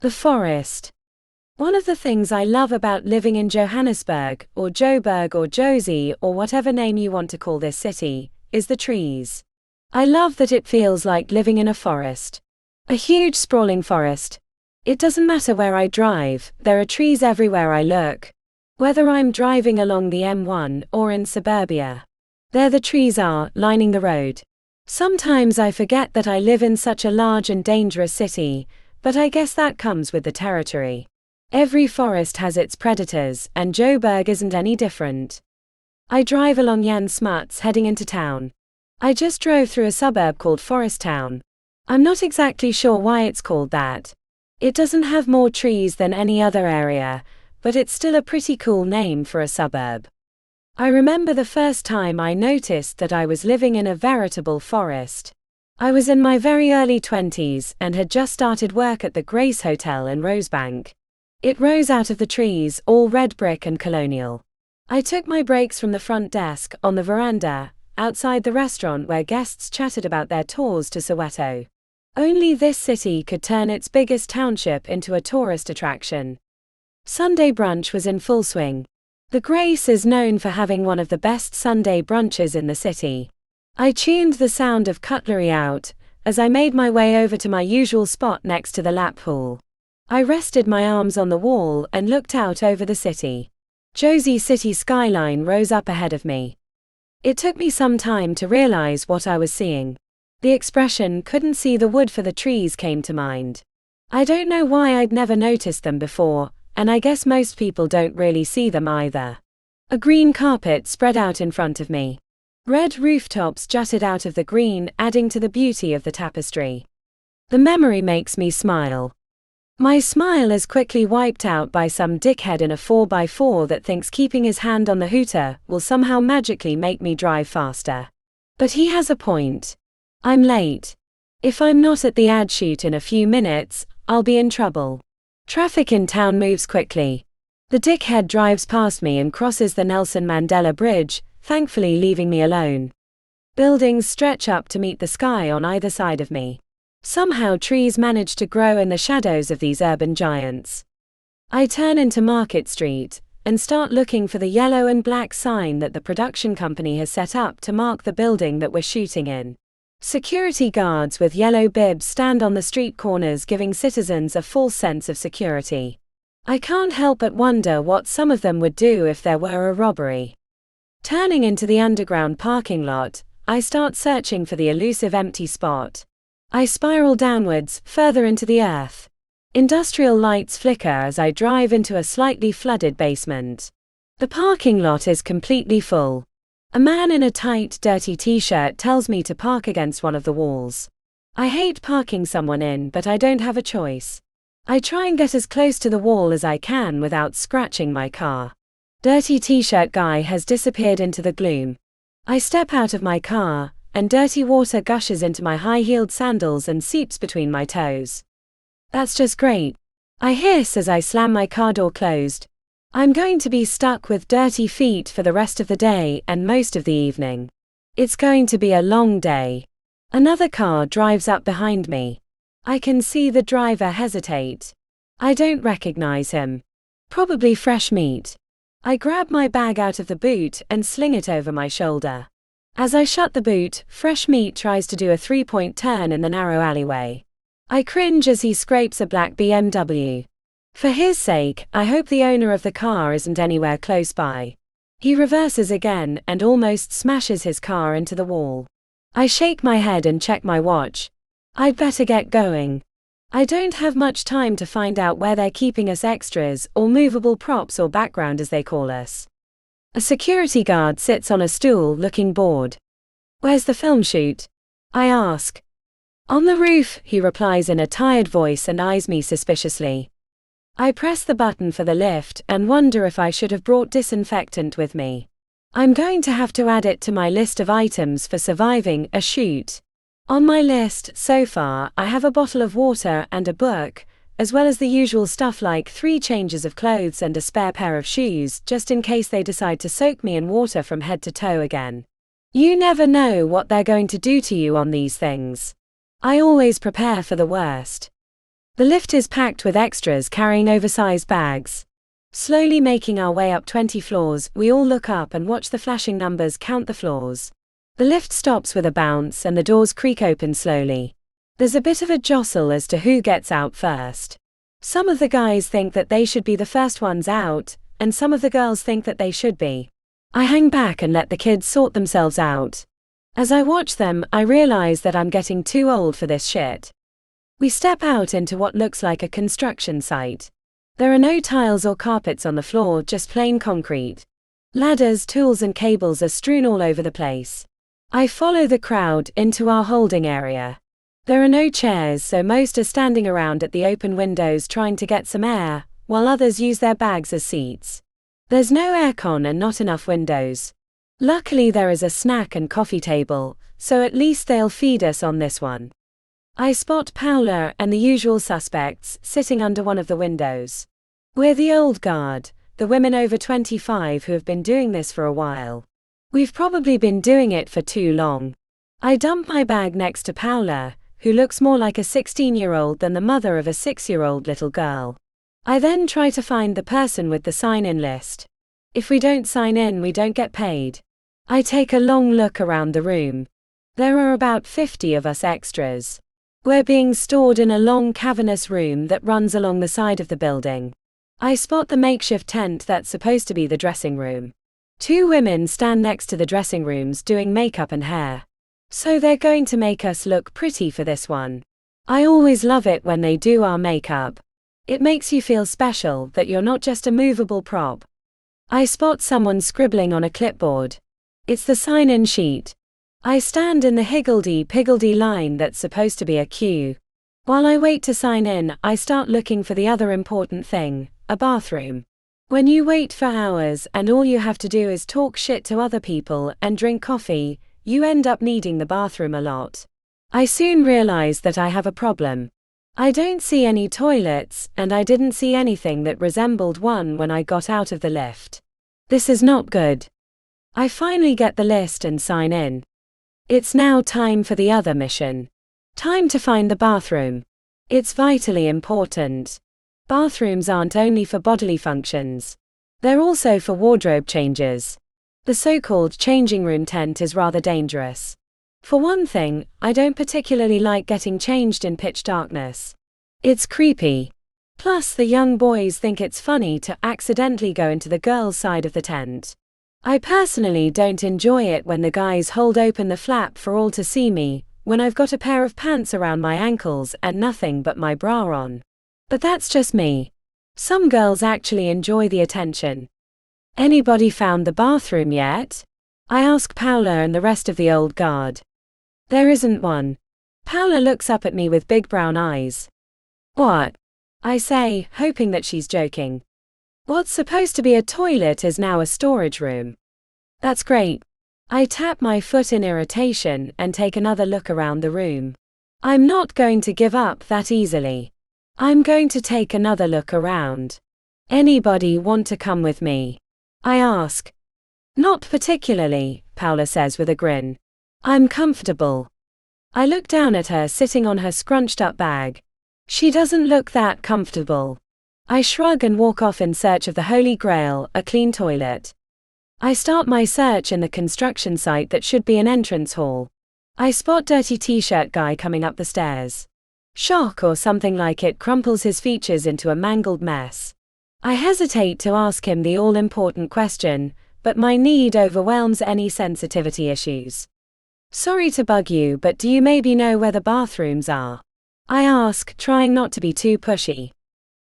The forest. One of the things I love about living in Johannesburg, or Joburg or Josie or whatever name you want to call this city, is the trees. I love that it feels like living in a forest. A huge sprawling forest. It doesn't matter where I drive, there are trees everywhere I look. Whether I'm driving along the M1 or in suburbia. There the trees are, lining the road. Sometimes I forget that I live in such a large and dangerous city, but I guess that comes with the territory. Every forest has its predators, and Joburg isn't any different. I drive along Jan Smuts heading into town. I just drove through a suburb called Forest Town. I'm not exactly sure why it's called that. It doesn't have more trees than any other area, but it's still a pretty cool name for a suburb. I remember the first time I noticed that I was living in a veritable forest. I was in my very early 20s and had just started work at the Grace Hotel in Rosebank. It rose out of the trees, all red brick and colonial. I took my breaks from the front desk, on the veranda, outside the restaurant where guests chatted about their tours to Soweto. Only this city could turn its biggest township into a tourist attraction. Sunday brunch was in full swing. The Grace is known for having one of the best Sunday brunches in the city. I tuned the sound of cutlery out, as I made my way over to my usual spot next to the lap pool. I rested my arms on the wall and looked out over the city. Josie city skyline rose up ahead of me. It took me some time to realize what I was seeing. The expression "couldn't see the wood for the trees" came to mind. I don't know why I'd never noticed them before, and I guess most people don't really see them either. A green carpet spread out in front of me. Red rooftops jutted out of the green, adding to the beauty of the tapestry. The memory makes me smile. My smile is quickly wiped out by some dickhead in a 4x4 that thinks keeping his hand on the hooter will somehow magically make me drive faster. But he has a point. I'm late. If I'm not at the ad shoot in a few minutes, I'll be in trouble. Traffic in town moves quickly. The dickhead drives past me and crosses the Nelson Mandela Bridge, thankfully leaving me alone. Buildings stretch up to meet the sky on either side of me. Somehow trees manage to grow in the shadows of these urban giants. I turn into Market Street, and start looking for the yellow and black sign that the production company has set up to mark the building that we're shooting in. Security guards with yellow bibs stand on the street corners giving citizens a false sense of security. I can't help but wonder what some of them would do if there were a robbery. Turning into the underground parking lot, I start searching for the elusive empty spot. I spiral downwards, further into the earth. Industrial lights flicker as I drive into a slightly flooded basement. The parking lot is completely full. A man in a tight, dirty t-shirt tells me to park against one of the walls. I hate parking someone in, but I don't have a choice. I try and get as close to the wall as I can without scratching my car. Dirty t-shirt guy has disappeared into the gloom. I step out of my car, and dirty water gushes into my high-heeled sandals and seeps between my toes. That's just great. I hiss as I slam my car door closed. I'm going to be stuck with dirty feet for the rest of the day and most of the evening. It's going to be a long day. Another car drives up behind me. I can see the driver hesitate. I don't recognize him. Probably fresh meat. I grab my bag out of the boot and sling it over my shoulder. As I shut the boot, fresh meat tries to do a 3-point turn in the narrow alleyway. I cringe as he scrapes a black BMW. For his sake, I hope the owner of the car isn't anywhere close by. He reverses again and almost smashes his car into the wall. I shake my head and check my watch. I'd better get going. I don't have much time to find out where they're keeping us extras or movable props or background as they call us. A security guard sits on a stool looking bored. "Where's the film shoot?" I ask. "On the roof," he replies in a tired voice and eyes me suspiciously. I press the button for the lift and wonder if I should have brought disinfectant with me. I'm going to have to add it to my list of items for surviving a shoot. On my list, so far, I have a bottle of water and a book, as well as the usual stuff like 3 changes of clothes and a spare pair of shoes, just in case they decide to soak me in water from head to toe again. You never know what they're going to do to you on these things. I always prepare for the worst. The lift is packed with extras carrying oversized bags. Slowly making our way up 20 floors, we all look up and watch the flashing numbers count the floors. The lift stops with a bounce and the doors creak open slowly. There's a bit of a jostle as to who gets out first. Some of the guys think that they should be the first ones out, and some of the girls think that they should be. I hang back and let the kids sort themselves out. As I watch them, I realize that I'm getting too old for this shit. We step out into what looks like a construction site. There are no tiles or carpets on the floor, just plain concrete. Ladders, tools and cables are strewn all over the place. I follow the crowd into our holding area. There are no chairs, so most are standing around at the open windows trying to get some air, while others use their bags as seats. There's no aircon and not enough windows. Luckily there is a snack and coffee table, so at least they'll feed us on this one. I spot Paula and the usual suspects sitting under one of the windows. We're the old guard, the women over 25 who have been doing this for a while. We've probably been doing it for too long. I dump my bag next to Paula, who looks more like a 16-year-old than the mother of a 6-year-old little girl. I then try to find the person with the sign-in list. If we don't sign in, we don't get paid. I take a long look around the room. There are about 50 of us extras. We're being stored in a long cavernous room that runs along the side of the building. I spot the makeshift tent that's supposed to be the dressing room. 2 women stand next to the dressing rooms doing makeup and hair. So they're going to make us look pretty for this one. I always love it when they do our makeup. It makes you feel special, that you're not just a movable prop. I spot someone scribbling on a clipboard. It's the sign-in sheet. I stand in the higgledy-piggledy line that's supposed to be a queue. While I wait to sign in, I start looking for the other important thing, a bathroom. When you wait for hours and all you have to do is talk shit to other people and drink coffee, you end up needing the bathroom a lot. I soon realize that I have a problem. I don't see any toilets, and I didn't see anything that resembled one when I got out of the lift. This is not good. I finally get the list and sign in. It's now time for the other mission. Time to find the bathroom. It's vitally important. Bathrooms aren't only for bodily functions. They're also for wardrobe changes. The so-called changing room tent is rather dangerous. For one thing, I don't particularly like getting changed in pitch darkness. It's creepy. Plus, the young boys think it's funny to accidentally go into the girls' side of the tent. I personally don't enjoy it when the guys hold open the flap for all to see me, when I've got a pair of pants around my ankles and nothing but my bra on. But that's just me. Some girls actually enjoy the attention. Anybody found the bathroom yet? I ask Paula and the rest of the old guard. There isn't one. Paula looks up at me with big brown eyes. What? I say, hoping that she's joking. What's supposed to be a toilet is now a storage room. That's great. I tap my foot in irritation and take another look around the room. I'm not going to give up that easily. I'm going to take another look around. Anybody want to come with me? I ask. Not particularly, Paula says with a grin. I'm comfortable. I look down at her sitting on her scrunched up bag. She doesn't look that comfortable. I shrug and walk off in search of the Holy Grail, a clean toilet. I start my search in the construction site that should be an entrance hall. I spot dirty t-shirt guy coming up the stairs. Shock or something like it crumples his features into a mangled mess. I hesitate to ask him the all-important question, but my need overwhelms any sensitivity issues. Sorry to bug you, but do you maybe know where the bathrooms are? I ask, trying not to be too pushy.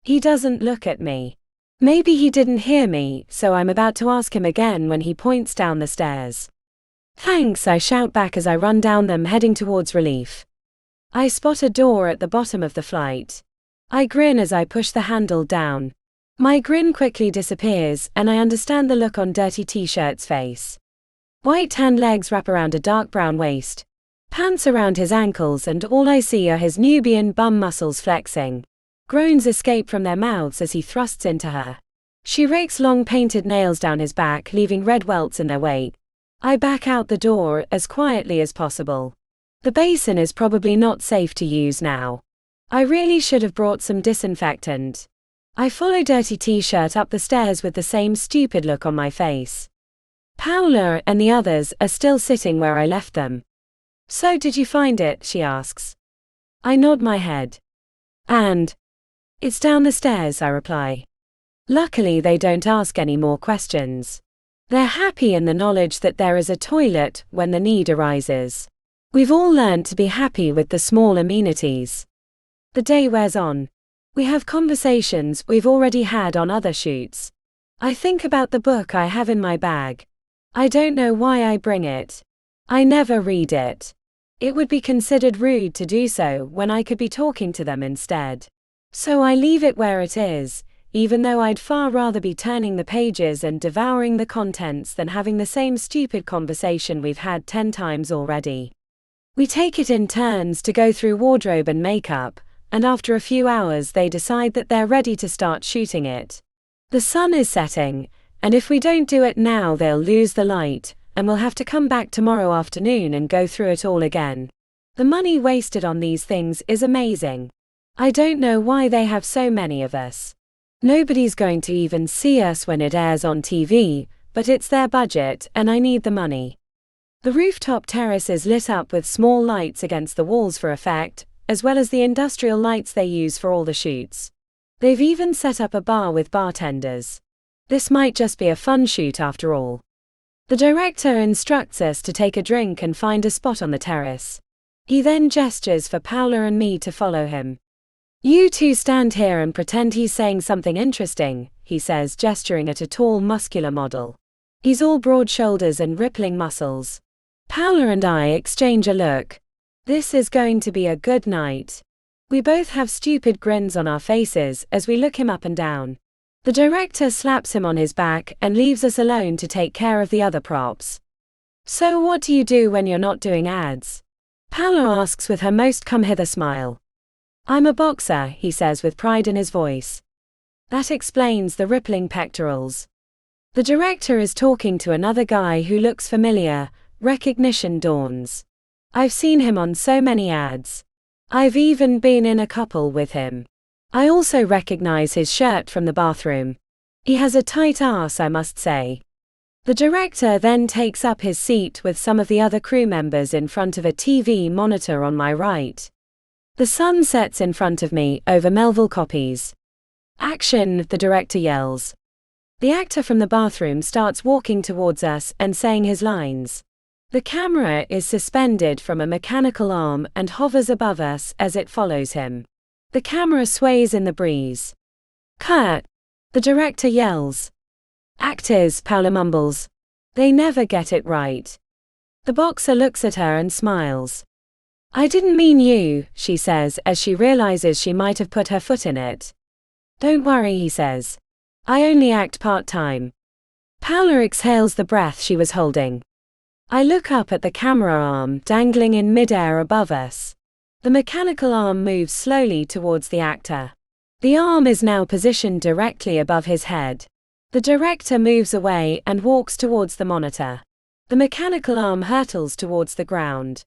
He doesn't look at me. Maybe he didn't hear me, so I'm about to ask him again when he points down the stairs. Thanks, I shout back as I run down them heading towards relief. I spot a door at the bottom of the flight. I grin as I push the handle down. My grin quickly disappears and I understand the look on dirty t-shirt's face. White tan legs wrap around a dark brown waist. Pants around his ankles and all I see are his Nubian bum muscles flexing. Groans escape from their mouths as he thrusts into her. She rakes long painted nails down his back, leaving red welts in their wake. I back out the door as quietly as possible. The basin is probably not safe to use now. I really should have brought some disinfectant. I follow dirty t-shirt up the stairs with the same stupid look on my face. Paula and the others are still sitting where I left them. So did you find it? She asks. I nod my head. And? It's down the stairs, I reply. Luckily they don't ask any more questions. They're happy in the knowledge that there is a toilet when the need arises. We've all learned to be happy with the small amenities. The day wears on. We have conversations we've already had on other shoots. I think about the book I have in my bag. I don't know why I bring it. I never read it. It would be considered rude to do so when I could be talking to them instead. So I leave it where it is, even though I'd far rather be turning the pages and devouring the contents than having the same stupid conversation we've had 10 times already. We take it in turns to go through wardrobe and makeup, and after a few hours they decide that they're ready to start shooting it. The sun is setting, and if we don't do it now they'll lose the light, and we'll have to come back tomorrow afternoon and go through it all again. The money wasted on these things is amazing. I don't know why they have so many of us. Nobody's going to even see us when it airs on TV, but it's their budget and I need the money. The rooftop terrace is lit up with small lights against the walls for effect, as well as the industrial lights they use for all the shoots. They've even set up a bar with bartenders. This might just be a fun shoot after all. The director instructs us to take a drink and find a spot on the terrace. He then gestures for Paula and me to follow him. You two stand here and pretend he's saying something interesting, he says, gesturing at a tall, muscular model. He's all broad shoulders and rippling muscles. Paula and I exchange a look. This is going to be a good night. We both have stupid grins on our faces as we look him up and down. The director slaps him on his back and leaves us alone to take care of the other props. So what do you do when you're not doing ads? Paula asks with her most come-hither smile. I'm a boxer, he says with pride in his voice. That explains the rippling pectorals. The director is talking to another guy who looks familiar. Recognition dawns. I've seen him on so many ads. I've even been in a couple with him. I also recognize his shirt from the bathroom. He has a tight ass, I must say. The director then takes up his seat with some of the other crew members in front of a TV monitor on my right. The sun sets in front of me over Melville copies. Action, the director yells. The actor from the bathroom starts walking towards us and saying his lines. The camera is suspended from a mechanical arm and hovers above us as it follows him. The camera sways in the breeze. Cut! The director yells. Actors, Paula mumbles. They never get it right. The boxer looks at her and smiles. I didn't mean you, she says as she realizes she might have put her foot in it. Don't worry, he says. I only act part-time. Paula exhales the breath she was holding. I look up at the camera arm dangling in midair above us. The mechanical arm moves slowly towards the actor. The arm is now positioned directly above his head. The director moves away and walks towards the monitor. The mechanical arm hurtles towards the ground.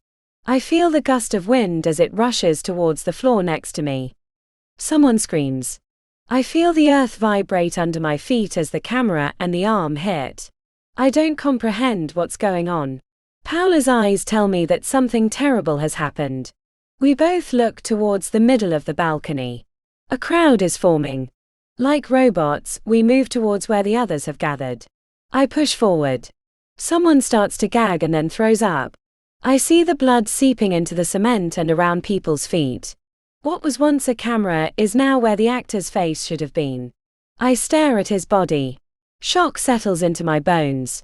I feel the gust of wind as it rushes towards the floor next to me. Someone screams. I feel the earth vibrate under my feet as the camera and the arm hit. I don't comprehend what's going on. Paula's eyes tell me that something terrible has happened. We both look towards the middle of the balcony. A crowd is forming. Like robots, we move towards where the others have gathered. I push forward. Someone starts to gag and then throws up. I see the blood seeping into the cement and around people's feet. What was once a camera is now where the actor's face should have been. I stare at his body. Shock settles into my bones.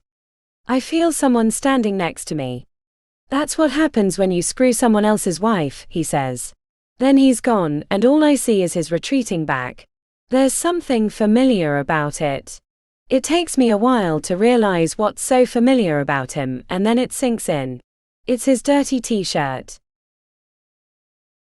I feel someone standing next to me. That's what happens when you screw someone else's wife, he says. Then he's gone, and all I see is his retreating back. There's something familiar about it. It takes me a while to realize what's so familiar about him, and then it sinks in. It's his dirty t-shirt.